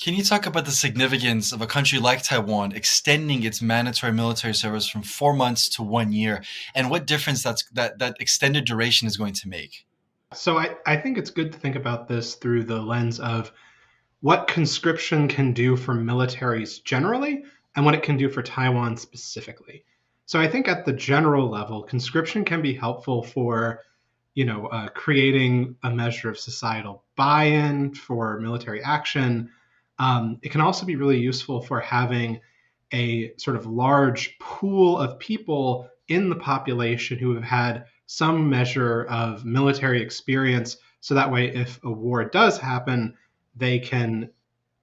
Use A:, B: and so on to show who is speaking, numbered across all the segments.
A: Can you talk about the significance of a country like Taiwan extending its mandatory military service from 4 months to 1 year, and what difference that extended duration is going to make?
B: So I think it's good to think about this through the lens of what conscription can do for militaries generally and what it can do for Taiwan specifically. So I think at the general level, conscription can be helpful for creating a measure of societal buy-in for military action. It can also be really useful for having a sort of large pool of people in the population who have had some measure of military experience. So that way, if a war does happen, they can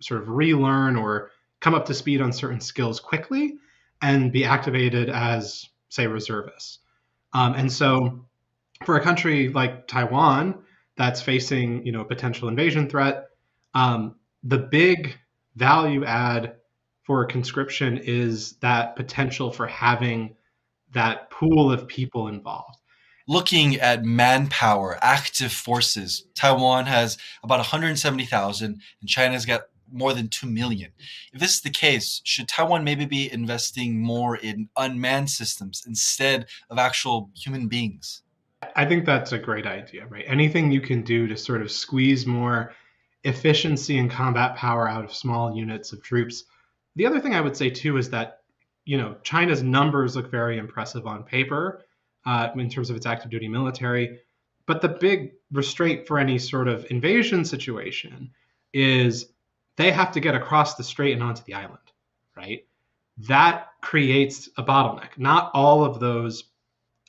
B: sort of relearn or come up to speed on certain skills quickly and be activated as, say, reservists. And so for a country like Taiwan that's facing, a potential invasion threat, the big value add for conscription is that potential for having that pool of people involved.
A: Looking at manpower, active forces, Taiwan has about 170,000 and China's got more than 2 million. If this is the case, should Taiwan maybe be investing more in unmanned systems instead of actual human beings?
B: I think that's a great idea, right? Anything you can do to sort of squeeze more efficiency and combat power out of small units of troops. The other thing I would say too is that, China's numbers look very impressive on paper in terms of its active duty military. But the big restraint for any sort of invasion situation is they have to get across the strait and onto the island, right? That creates a bottleneck. Not all of those,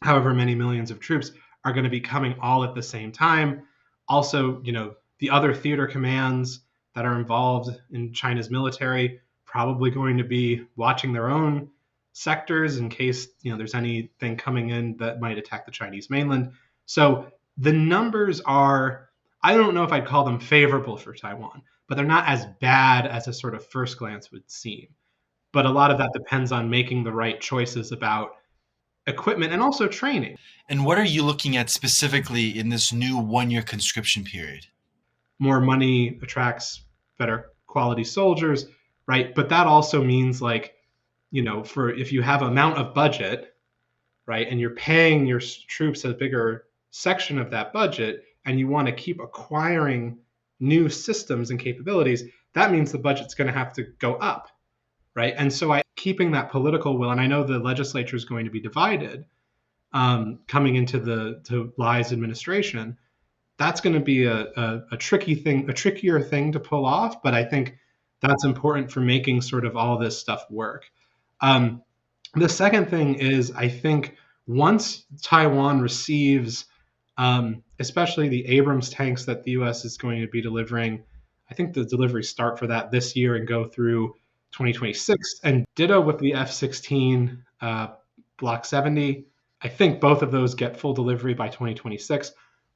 B: however many millions of troops, are going to be coming all at the same time. Also, the other theater commands that are involved in China's military probably going to be watching their own sectors in case there's anything coming in that might attack the Chinese mainland. So the numbers are, I don't know if I'd call them favorable for Taiwan, but they're not as bad as a sort of first glance would seem. But a lot of that depends on making the right choices about equipment and also training.
A: And what are you looking at specifically in this new 1 year conscription period?
B: More money attracts better quality soldiers, right? But that also means like, for if you have amount of budget, right, and you're paying your troops a bigger section of that budget, and you want to keep acquiring new systems and capabilities, that means the budget's going to have to go up, right? And so keeping that political will, and I know the legislature is going to be divided coming into to Lai's administration. That's going to be a tricky thing, a trickier thing to pull off. But I think that's important for making sort of all this stuff work. The second thing is, I think once Taiwan receives, especially the Abrams tanks that the U.S. is going to be delivering, I think the deliveries start for that this year and go through 2026. And ditto with the F-16 Block 70. I think both of those get full delivery by 2026.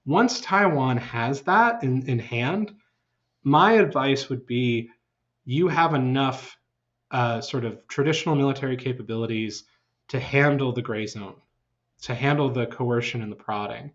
B: Once Taiwan has that in hand, my advice would be you have enough sort of traditional military capabilities to handle the gray zone, to handle the coercion and the prodding.